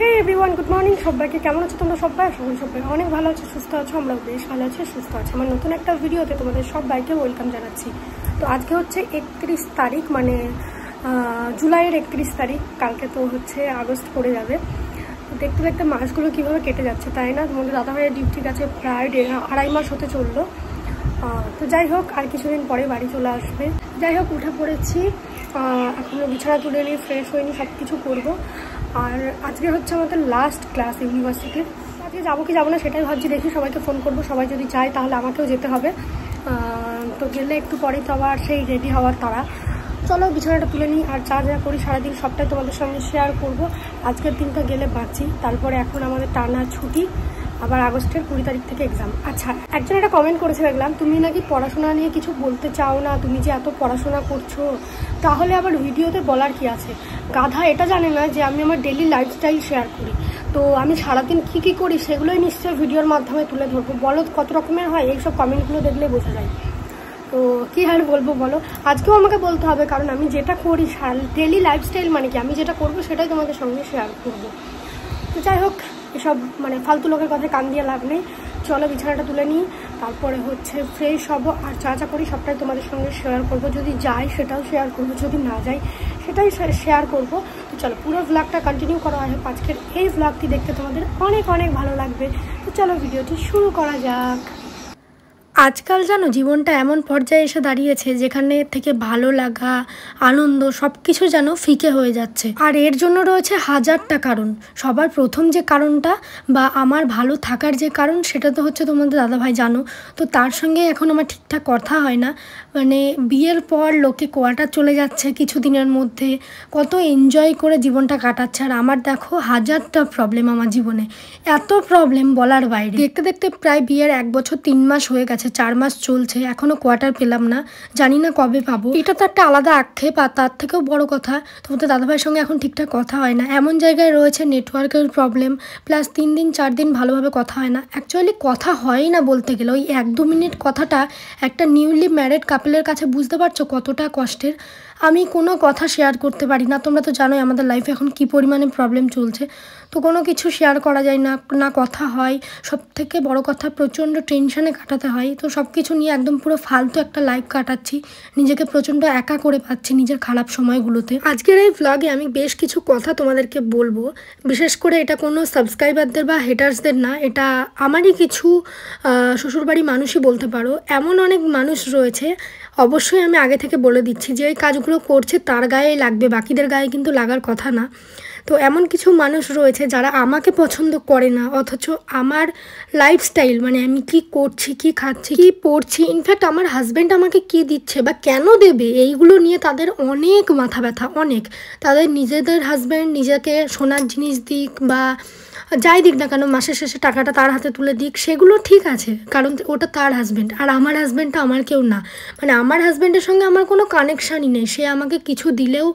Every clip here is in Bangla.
হে এভরিওয়ান, গুড মর্নিং। সবাইকে কেমন আছো তোমরা সবাই? সবাই অনেক ভালো আছো, সুস্থ আছো। আমরাও বেশ ভালো আছি, সুস্থ আছি। আমার নতুন একটা ভিডিওতে তোমাদের সবাইকে ওয়েলকাম জানাচ্ছি। তো আজকে হচ্ছে 31 তারিখ, মানে জুলাইয়ের 31 তারিখ। কালকে তো হচ্ছে আগস্ট পড়ে যাবে। দেখতে দেখতে মাসগুলো কীভাবে কেটে যাচ্ছে, তাই না? তোমাদের দাদাভাইয়ের ডিউটির কাছে প্রায় 2.5 মাস হতে চললো। তো যাই হোক, আর কিছুদিন পরে বাড়ি চলে আসবে। যাই হোক, উঠে পড়েছি, এখনও বিছানা তুলে নিয়ে ফ্রেশ হয়নি, সব কিছু করবো। আর আজকে হচ্ছে আমাদের লাস্ট ক্লাস ইউনিভার্সিটির। আজকে যাবো কি যাবো না সেটাই ভাবছি। দেখি সবাইকে ফোন করবো, সবাই যদি যায় তাহলে আমাকেও যেতে হবে। তো গেলে একটু পরেই তো আবার সেই রেডি হওয়ার তারা। চলো বিছানাটা তুলে নিই, আর যা যা করি সারাদিন সবটাই তোমাদের সঙ্গে শেয়ার করব। আজকের দিনটা গেলে বাঁচি, তারপরে এখন আমাদের টানা ছুটি, আবার আগস্টের 20 তারিখ থেকে এক্সাম। আচ্ছা, একজন একটা কমেন্ট করেছে দেখলাম, তুমি নাকি পড়াশোনা নিয়ে কিছু বলতে চাও না, তুমি যে এত পড়াশোনা করছো, তাহলে আবার ভিডিওতে বলার কি আছে? গাধা এটা জানে না যে আমি আমার ডেইলি লাইফস্টাইল শেয়ার করি। তো আমি সারাদিন কী করি সেগুলোই নিশ্চয়ই ভিডিওর মাধ্যমে তুলে ধরবো। বলো কত রকমের হয়, এইসব কমেন্টগুলো দেখলে বোঝা যায়। তো কী আর বলবো বলো, আজকেও আমাকে বলতে হবে, কারণ আমি যেটা করি ডেইলি লাইফস্টাইল মানে কি, আমি যেটা করবো সেটাই তোমাদের সঙ্গে শেয়ার করবো। তো যাই হোক, এসব মানে ফালতু লোকের কথায় কান দিয়ে লাভ নেই। চলো বিছানাটা তুলে নিই, তারপরে হচ্ছে ফ্রেশ হবো, আর যা যা করি সবটাই তোমাদের সঙ্গে শেয়ার করবো। যদি যাই সেটাও শেয়ার করবো, যদি না যাই সেটাই শেয়ার করবো। তো চলো পুরো ব্লগটা কন্টিনিউ করা হয়। আজকের এই ব্লগটি দেখতে তোমাদের অনেক অনেক ভালো লাগবে। তো চলো ভিডিওটি শুরু করা যাক। আজকাল জানো, জীবনটা এমন পর্যায়ে এসে দাঁড়িয়েছে যেখানে থেকে ভালো লাগা, আনন্দ সব কিছু যেন ফিকে হয়ে যাচ্ছে। আর এর জন্য রয়েছে হাজারটা কারণ। সবার প্রথম যে কারণটা বা আমার ভালো থাকার যে কারণ, সেটা তো হচ্ছে তোমাদের দাদাভাই জানো। তো তার সঙ্গে এখন আমার ঠিকঠাক কথা হয় না। মানে বিয়ের পর লোকে কোয়ার্টার চলে যাচ্ছে কিছুদিনের মধ্যে, কত এনজয় করে জীবনটা কাটাচ্ছে। আর আমার দেখো হাজারটা প্রবলেম আমার জীবনে, এত প্রবলেম বলার বাইরে। দেখতে দেখতে প্রায় বিয়ের 1 বছর 3 মাস হয়ে গেছে, 4 মাস চলছে, এখনও কোয়ার্টার পেলাম না। জানি না কবে পাবো। এটা তো একটা আলাদা আক্ষেপ। আর তার থেকেও বড় কথা, তোমাদের দাদাভাইয়ের সঙ্গে এখন ঠিকঠাক কথা হয় না। এমন জায়গায় রয়েছে নেটওয়ার্কের প্রবলেম, প্লাস 3 দিন 4 দিন ভালোভাবে কথা হয় না। অ্যাকচুয়ালি কথা হয়ই না বলতে গেলে, ওই 1-2 মিনিট কথাটা একটা নিউলি ম্যারিড কাপলের কাছে বুঝতে পারছো কতটা কষ্টের। আমি কোনো কথা শেয়ার করতে পারি না। তোমরা তো জানোই আমাদের লাইফে এখন কী পরিমাণে প্রবলেম চলছে। তো কোনো কিছু শেয়ার করা যায় না, না কথা হয়। সব থেকে বড় কথা, প্রচণ্ড টেনশানে কাটাতে হয়। তো সব কিছু নিয়ে একদম পুরো ফালতু একটা লাইফ কাটাচ্ছি। নিজেকে প্রচণ্ড একা করে পাচ্ছি নিজের খারাপ সময়গুলোতে। আজকের এই ভ্লগে আমি বেশ কিছু কথা তোমাদেরকে বলবো। বিশেষ করে এটা কোনো সাবস্ক্রাইবারদের বা হেটার্সদের না, এটা আমারই কিছু শ্বশুরবাড়ি মানুষই বলতে পারো। এমন অনেক মানুষ রয়েছে, অবশ্যই আমি আগে থেকে বলে দিচ্ছি যে এই কাজগুলো করছে তার গায়েই লাগবে, বাকিদের গায়ে কিন্তু লাগার কথা না। তো এমন কিছু মানুষ রয়েছে যারা আমাকে পছন্দ করে না, অথচ আমার লাইফস্টাইল মানে আমি কি করছি, কি খাচ্ছি, কি পড়ছি, ইনফ্যাক্ট আমার হাজব্যান্ড আমাকে কি দিচ্ছে বা কেন দেবে, এইগুলো নিয়ে তাদের অনেক মাথা ব্যথা। অনেক তাদের নিজেদের হাজব্যান্ড নিজেকে সোনার জিনিস দিক বা যাই দিক না কেন, মাসের শেষে টাকাটা তার হাতে তুলে দিক, সেগুলো ঠিক আছে, কারণ ওটা তার হাজব্যান্ড। আর আমার হাজব্যান্ডটা আমার কেউ না। মানে আমার হাজব্যান্ডের সঙ্গে আমার কোনো কানেকশানই নেই। সে আমাকে কিছু দিলেও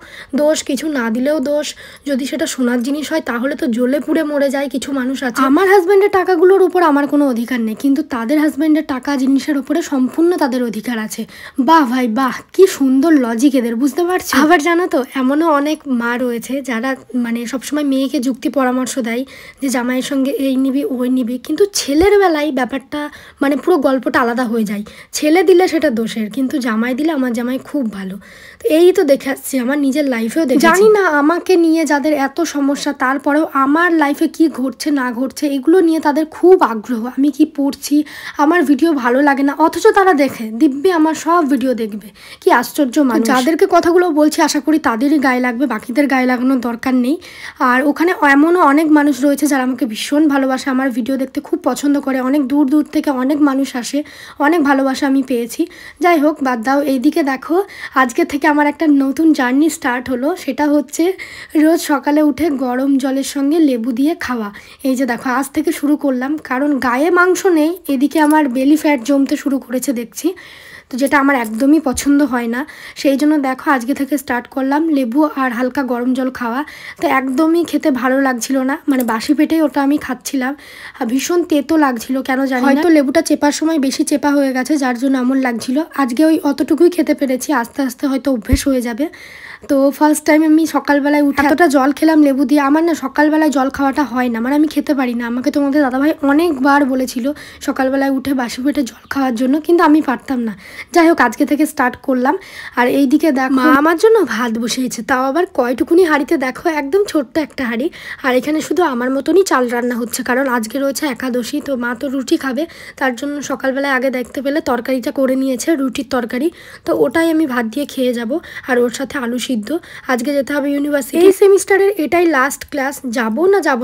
দোষ, কিছু না দিলেও দোষ। যদি সেটা সোনার জিনিস হয় তাহলে তো জ্বলে পুড়ে মরে যায় কিছু মানুষ আছে। আমার হাজব্যান্ডের টাকাগুলোর উপর আমার কোনো অধিকার নেই, কিন্তু তাদের হাজব্যান্ডের টাকা জিনিসের উপরে সম্পূর্ণ তাদের অধিকার আছে। বাহ ভাই বাহ, কি সুন্দর লজিক এদের, বুঝতে পারছি। আবার জানো তো, এমনও অনেক মা রয়েছে যারা মানে সবসময় মেয়েকে যুক্তি পরামর্শ দেয় যে জামাইয়ের সঙ্গে এই নিবি ওই নিবি, কিন্তু ছেলের বেলায় ব্যাপারটা মানে পুরো গল্পটা আলাদা হয়ে যায়। ছেলে দিলে সেটা দোষের, কিন্তু জামাই দিলে আমার জামাই খুব ভালো। তো এই তো দেখে আসছি, আমার নিজের লাইফেও দেখেছি। জানি না আমাকে নিয়ে যাদের এত সমস্যা, তারপরেও আমার লাইফে কি ঘটছে না ঘটছে এগুলো নিয়ে তাদের খুব আগ্রহ। আমি কি পড়ছি, আমার ভিডিও ভালো লাগে না, অথচ তারা দেখে দিব্যি আমার সব ভিডিও দেখবে। কি আশ্চর্য মানুষ। যাদেরকে কথাগুলো বলছি আশা করি তাদেরই গায়ে লাগবে, বাকিদের গায়ে লাগানোর দরকার নেই। আর ওখানে এমনও অনেক মানুষ রয়েছে যারা আমাকে ভীষণ ভালোবাসে, আমার ভিডিও দেখতে খুব পছন্দ করে। অনেক দূর দূর থেকে অনেক মানুষ আসে, অনেক ভালোবাসা আমি পেয়েছি। যাই হোক, বাদ দাও। এইদিকে দেখো, আজকে থেকে আমার একটা নতুন জার্নি স্টার্ট হলো। সেটা হচ্ছে রোজ সকালে উঠে গরম জলের সঙ্গে লেবু দিয়ে খাওয়া। এই যে দেখো, আজ থেকে শুরু করলাম, কারণ গায়ে মাংস নেই, এদিকে আমার বেলি ফ্যাট জমতে শুরু করেছে দেখছি। তো যেটা আমার একদমই পছন্দ হয় না, সেই জন্য দেখো আজকে থেকে স্টার্ট করলাম লেবু আর হালকা গরম জল খাওয়া। তো একদমই খেতে ভালো লাগছিল না, মানে বাসি পেটেই ওটা আমি খাচ্ছিলাম। ভীষণ তেতো লাগছিল, কেন জানি না, হয়তো লেবুটা চেপার সময় বেশি চেপা হয়ে গেছে যার জন্য এমন লাগছিল। আজকে ওই অতটুকুই খেতে পেরেছি, আস্তে আস্তে হয়তো অভ্যেস হয়ে যাবে। তো ফার্স্ট টাইম আমি সকালবেলায় উঠে এতটা জল খেলাম লেবু দিয়ে। আমার না সকালবেলায় জল খাওয়াটা হয় না, মানে আমি খেতে পারি না। আমাকে তোমাদের দাদাভাই অনেকবার বলেছিল সকালবেলায় উঠে বাসি পেটে জল খাওয়ার জন্য, কিন্তু আমি পারতাম না। যাই হোক, আজকে থেকে স্টার্ট করলাম। আর এই দিকে দেখো মা আমার জন্য ভাত বসিয়েছে, তাও আবার কয়টুকুনি হাঁড়িতে দেখো, একদম ছোট্ট একটা হাঁড়ি। আর এখানে শুধু আমার মতনই চাল রান্না হচ্ছে, কারণ আজকে রয়েছে একাদশী। তো মা তো রুটি খাবে, তার জন্য সকালবেলায় আগে দেখতে পেলে তরকারিটা করে নিয়েছে, রুটির তরকারি। তো ওটাই আমি ভাত দিয়ে খেয়ে যাব, আর ওর সাথে আলু সিদ্ধ। আজকে যেতে হবে ইউনিভার্সিটি। এই সেমিস্টারের এটাই লাস্ট ক্লাস, যাব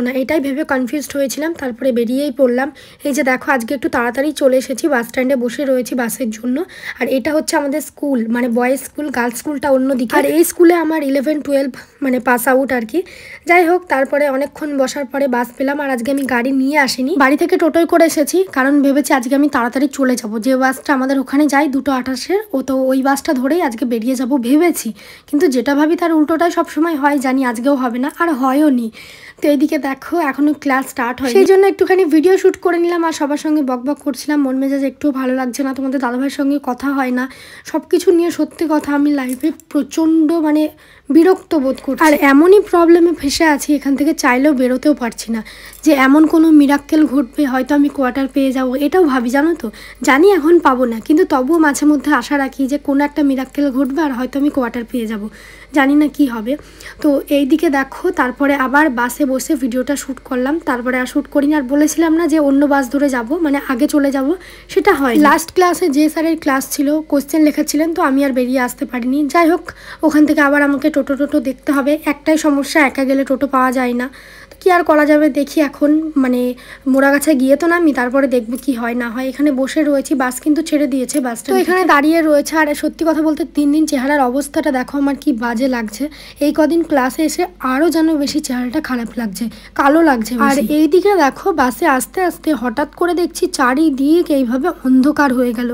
না এটাই ভেবে কনফিউজড হয়েছিলাম, তারপরে বেরিয়েই পড়লাম। এই যে দেখো, আজকে একটু তাড়াতাড়ি চলে এসেছি, বাস স্ট্যান্ডে বসে রয়েছি বাসের জন্য। আর এটা হচ্ছে আমাদের স্কুল, মানে বয়েজ স্কুল, গার্লস স্কুলটা অন্যদিকে। আর এই স্কুলে আমার 11-12 মানে পাস আউট আর কি। যাই হোক, তারপরে অনেকক্ষণ বসার পরে বাস পেলাম। আর আজকে আমি গাড়ি নিয়ে আসিনি, বাড়ি থেকে টোটোই করে এসেছি, কারণ ভেবেছি আজকে আমি তাড়াতাড়ি চলে যাব। যে বাসটা আমাদের ওখানে যায় 2:28-এর, তো ওই বাসটা ধরেই আজকে বেরিয়ে যাব ভেবেছি। কিন্তু যেটা ভাবি তার উল্টোটাই সবসময় হয়, জানি আজকেও হবে না, আর হয়ও নি। তো এইদিকে দেখো, এখনো ক্লাস স্টার্ট হয়, সেই জন্য একটুখানি ভিডিও শ্যুট করে নিলাম। আর সবার সঙ্গে বকবক করছিলাম, মন মেজাজ একটুও ভালো লাগছে না, তোমাদের দাদাভাইয়ের সঙ্গে কথা হয় না, সব কিছু নিয়ে সত্যি কথা আমি লাইফে প্রচণ্ড মানে বিরক্ত বোধ করছি। আর এমনই প্রবলেমে ফেসে আছি, এখান থেকে চাইলেও বেরোতেও পারছি না, যে এমন কোনো মিরাক্কেল ঘটবে, হয়তো আমি কোয়ার্টার পেয়ে যাবো, এটাও ভাবি, জানো তো। জানি এখন পাবো না, কিন্তু তবুও মাঝে মধ্যে আশা রাখি যে কোনো একটা মিরাক্কেল ঘটবে আর হয়তো আমি কোয়ার্টার পেয়ে যাব। জানি না কি হবে। তো এই দিকে দেখো, তারপরে আবার বাসে বসে ভিডিওটা শ্যুট করলাম, তারপরে আর শ্যুট করিনি। আর বলেছিলাম না যে অন্য বাস ধরে যাব, মানে আগে চলে যাব, সেটা হয়। লাস্ট ক্লাসে যে স্যারের ক্লাস ছিল, কোশ্চেন লেখাচ্ছিলেন, তো আমি আর বেরিয়ে আসতে পারিনি। যাই হোক, ওখান থেকে আবার আমাকে টোটো দেখতে হবে। একটাই সমস্যা, একা গেলে টোটো পাওয়া যায় না। কি আর করা যাবে, দেখি এখন মানে মোড়াগাছা গিয়ে তো নামি, তারপরে দেখবো কি হয় না হয়। এখানে বসে রয়েছি, বাস কিন্তু ছেড়ে দিয়েছে, বাসটা তো এখানে দাঁড়িয়ে রয়েছে। আর সত্যি কথা বলতে 3 দিন চেহারার অবস্থাটা দেখো আমার কি বাজে লাগছে। এই কদিন ক্লাসে এসে আরও যেন বেশি চেহারাটা খারাপ লাগছে, কালো লাগছে। আর এই দিকে দেখো, বাসে আস্তে আস্তে হঠাৎ করে দেখছি চারিদিক এইভাবে অন্ধকার হয়ে গেল।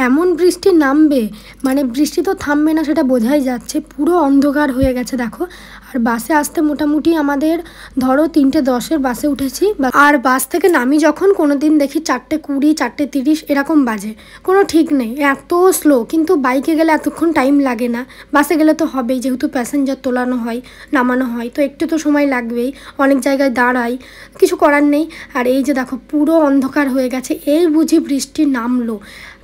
এমন বৃষ্টি নামবে, মানে বৃষ্টি তো থামবে না সেটা বোঝাই যাচ্ছে, পুরো অন্ধকার হয়ে গেছে দেখো। আর বাসে আসতে মোটামুটি আমাদের ধরো 3:10-এর বাসে উঠেছি, আর বাস থেকে নামি যখন কোনো দিন দেখি 4:20, 4:30 এরকম বাজে, কোনো ঠিক নেই, এত স্লো। কিন্তু বাইকে গেলে এতক্ষণ টাইম লাগে না, বাসে গেলে তো হবেই, যেহেতু প্যাসেঞ্জার তোলানো হয় নামানো হয়, তো একটু তো সময় লাগবেই, অনেক জায়গায় দাঁড়াই, কিছু করার নেই। আর এই যে দেখো, পুরো অন্ধকার হয়ে গেছে, এই বুঝি বৃষ্টি নামলো।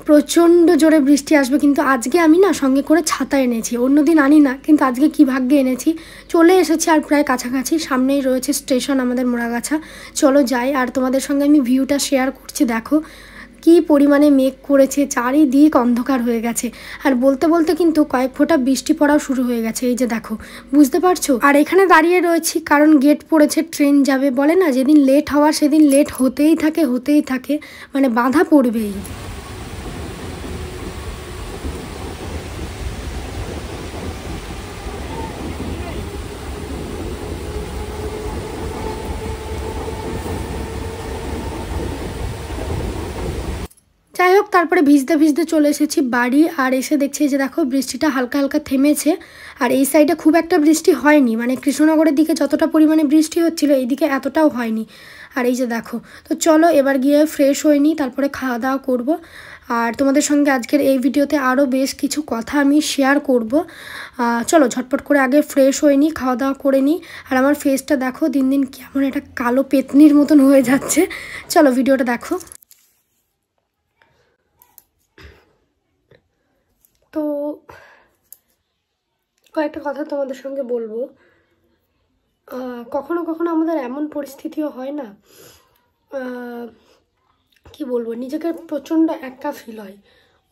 প্রচণ্ড জোরে বৃষ্টি আসবে, কিন্তু আজকে আমি না সঙ্গে করে ছাতা এনেছি, অন্যদিন আনি না, কিন্তু আজকে কি ভাগ্যে এনেছি। চলে এসেছি আর প্রায় কাছাকাছি, সামনেই রয়েছে স্টেশন আমাদের মোড়াগাছা। চলো যাই, আর তোমাদের সঙ্গে আমি ভিউটা শেয়ার করছি। দেখো কি পরিমাণে মেঘ করেছে, চারিদিক অন্ধকার হয়ে গেছে। আর বলতে বলতে কিন্তু কয়েক ফোঁটা বৃষ্টি পড়াও শুরু হয়ে গেছে, এই যে দেখো, বুঝতে পারছো। আর এখানে দাঁড়িয়ে রয়েছি কারণ গেট পড়েছে, ট্রেন যাবে। বলে না, যেদিন লেট হওয়ার সেদিন লেট হতেই থাকে, মানে বাধা পড়বেই। যাই হোক, তারপরে ভিজতে চলে এসেছি বাড়ি। আর এসে দেখছি যে দেখো, বৃষ্টিটা হালকা হালকা থেমেছে। আর এই সাইডে খুব একটা বৃষ্টি হয়নি, মানে কৃষ্ণনগরের দিকে যতটা পরিমাণে বৃষ্টি হচ্ছিল, এইদিকে এতটাও হয়নি। আর এই যে দেখো, তো চলো এবার গিয়ে ফ্রেশ হয়ে নিই, তারপরে খাওয়া দাওয়া করবো। আর তোমাদের সঙ্গে আজকের এই ভিডিওতে আরও বেশ কিছু কথা আমি শেয়ার করব। চলো ঝটপট করে আগে ফ্রেশ হয়ে নিই, খাওয়া দাওয়া করে নিই। আর আমার ফেসটা দেখো, দিন দিন কেমন একটা কালো পেতনির মতন হয়ে যাচ্ছে। চলো ভিডিওটা দেখো। তো কয়েকটা কথা তোমাদের সঙ্গে বলবো। কখনো কখনো আমাদের এমন পরিস্থিতিও হয় না, কি বলবো, নিজেকে প্রচণ্ড একা ফিল হয়।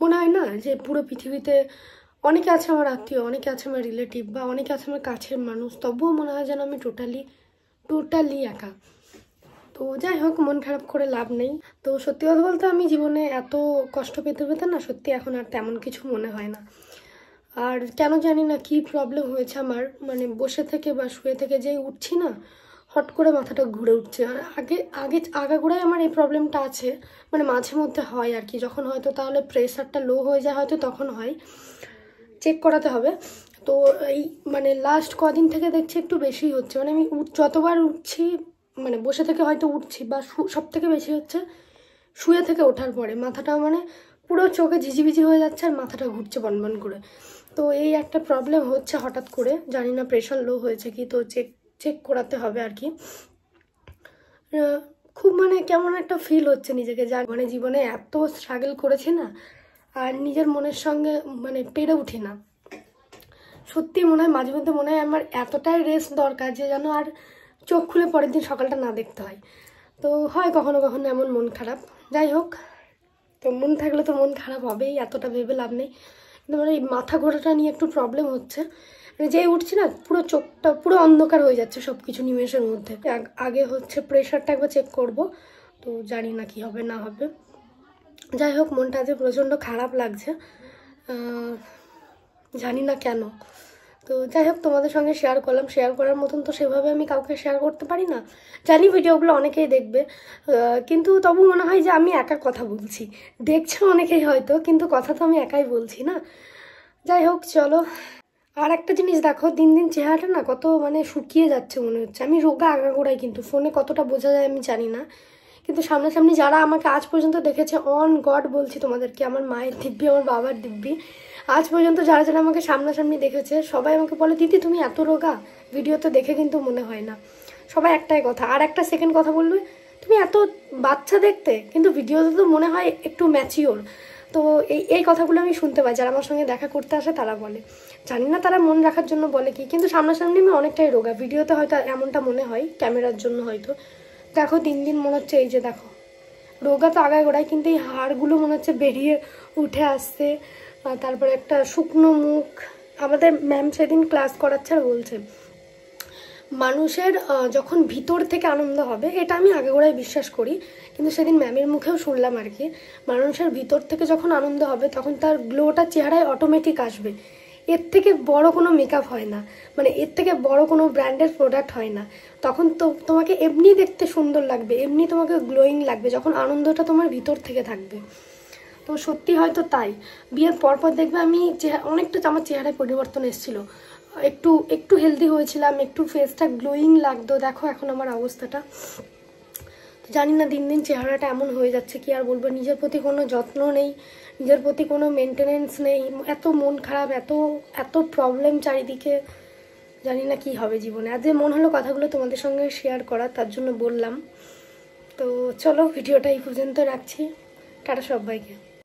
মনে হয় না যে পুরো পৃথিবীতে অনেকে আছে আমার আত্মীয়, অনেকে আছে আমার রিলেটিভ, বা অনেকে আছে আমার কাছের মানুষ, তবুও মনে হয় যেন আমি টোটালি একা। তো যাই হোক, মন খারাপ করে লাভ নেই। তো সত্যি কথা বলতে আমি জীবনে এত কষ্ট পেতে না, সত্যি এখন আর তেমন কিছু মনে হয় না। আর কেন জানি না কি প্রবলেম হয়েছে আমার, মানে বসে থেকে বা শুয়ে থেকে যেই উঠছি না, হট করে মাথাটা ঘুরে উঠছে। আর আগাগোড়াই আমার এই প্রবলেমটা আছে, মানে মাঝে মধ্যে হয় আর কি, যখন হয়তো তাহলে প্রেশারটা লো হয়ে যায়, হয়তো তখন হয়, চেক করাতে হবে। তো এই মানে লাস্ট কদিন থেকে দেখছি একটু বেশি হচ্ছে, মানে আমি যতবার উঠছি, মানে বসে থেকে হয়তো উঠছি, বা সব থেকে বেশি হচ্ছে শুয়ে থেকে ওঠার পরে, মাথাটা মানে পুরো চোখে ঝিঝিবিঝি হয়ে যাচ্ছে, আর মাথাটা ঘুরছে বনবন করে। তো এই একটা প্রবলেম হচ্ছে হঠাৎ করে, জানি না প্রেশার লো হয়েছে কি, তো চেক করাতে হবে আর কি। খুব মানে কেমন একটা ফিল হচ্ছে নিজেকে, যা মানে জীবনে এত স্ট্রাগল করেছি না, আর নিজের মনের সঙ্গে মানে পেরে উঠি না। সত্যি মনে হয় মাঝে মধ্যে মনে হয় আমার এতটাই রেস্ট দরকার যে যেন আর চোখ খুলে পরের দিন সকালটা না দেখতে হয়। তো হয় কখনো কখনো এমন মন খারাপ, যাই হোক, তো মন থাকলে তো মন খারাপ হবেই, এতটা ভেবে লাভ নেই। কিন্তু মানে এই মাথা ঘোরাটা নিয়ে একটু প্রবলেম হচ্ছে, মানে যেই উঠছি না পুরো চোখটা পুরো অন্ধকার হয়ে যাচ্ছে সব কিছু নিমেষের মধ্যে। আগে হচ্ছে প্রেশারটা একবার চেক করব, তো জানি না কি হবে না হবে। যাই হোক, মনটা আজ প্রচণ্ড খারাপ লাগছে, জানি না কেন। তো যাই হোক, তোমাদের সঙ্গে শেয়ার করলাম, শেয়ার করার মতন তো সেভাবে আমি কাউকে শেয়ার করতে পারি না, জানি ভিডিওগুলো অনেকেই দেখবে, কিন্তু তবু মনে হয় যে আমি একা কথা বলছি, দেখছে অনেকেই হয়তো, কিন্তু কথা তো আমি একাই বলছি না। যাই হোক, চলো। আর একটা জিনিস দেখো, দিন দিন চেহারাটা না কত মানে শুকিয়ে যাচ্ছে মনে হচ্ছে। আমি রোগা আগাগোড়াই, কিন্তু ফোনে কতটা বোঝা যায় আমি জানি না, কিন্তু সামনাসামনি যারা আমাকে আজ পর্যন্ত দেখেছে, অন গড বলছি তোমাদেরকে, আমার মায়ের দিব্যি, আমার বাবার দিব্যি, আজ পর্যন্ত যারা যারা আমাকে সামনাসামনি দেখেছে সবাই আমাকে বলে, দিদি তুমি এত রোগা, ভিডিওতে দেখে কিন্তু মনে হয় না। সবাই একটাই কথা। আর একটা সেকেন্ড কথা বলবে, তুমি এত বাচ্চা দেখতে, কিন্তু ভিডিওতে তো মনে হয় একটু ম্যাচিওর। তো এই কথাগুলো আমি শুনতে পাই, যারা আমার সঙ্গে দেখা করতে আসে তারা বলে। জানি না তারা মন রাখার জন্য বলে কি, কিন্তু সামনাসামনি আমি অনেকটাই রোগা, ভিডিওতে হয়তো এমনটা মনে হয়, ক্যামেরার জন্য হয়তো। দেখো দিন দিন মনে হচ্ছে, এই যে দেখো, রোগা তো আগায় গোড়ায়, কিন্তু এই হাড়গুলো মনে হচ্ছে বেরিয়ে উঠে আসছে। তারপরে একটা শুকনো মুখ। আমাদের ম্যাম সেদিন ক্লাস করাচ্ছে আর বলছে, মানুষের যখন ভিতর থেকে আনন্দ হবে, এটা আমি আগাগোড়ায় বিশ্বাস করি, কিন্তু সেদিন ম্যামের মুখেও শুনলাম আর কি, মানুষের ভিতর থেকে যখন আনন্দ হবে তখন তার গ্লোটা চেহারায় অটোমেটিক আসবে। এর থেকে বড় কোনো মেকআপ হয় না, মানে এর থেকে বড় কোনো ব্র্যান্ডের প্রোডাক্ট হয় না। তখন তো তোমাকে এমনি দেখতে সুন্দর লাগবে, এমনি তোমাকে গ্লোয়িং লাগবে, যখন আনন্দটা তোমার ভিতর থেকে থাকবে। তো সত্যি হয়তো তাই, বিয়ের পরপর দেখবে আমি অনেকটা আমার চেহারায় পরিবর্তন এসেছিলো, একটু একটু হেলদি হয়েছিলাম, একটু ফেসটা গ্লোয়িং লাগতো। দেখো এখন আমার অবস্থাটা, জানি না দিন দিন চেহারাটা এমন হয়ে যাচ্ছে, কি আর বলবো। নিজের প্রতি কোনো যত্ন নেই, নিজের প্রতি কোনো মেনটেনেন্স নেই, এত মন খারাপ, এত এত প্রবলেম চারিদিকে, জানি না কি হবে জীবনে। আজ যে মন হলো কথাগুলো তোমাদের সঙ্গে শেয়ার করা, তার জন্য বললাম। তো চলো, ভিডিওটা এই পর্যন্ত রাখছি, টাটা সবাইকে।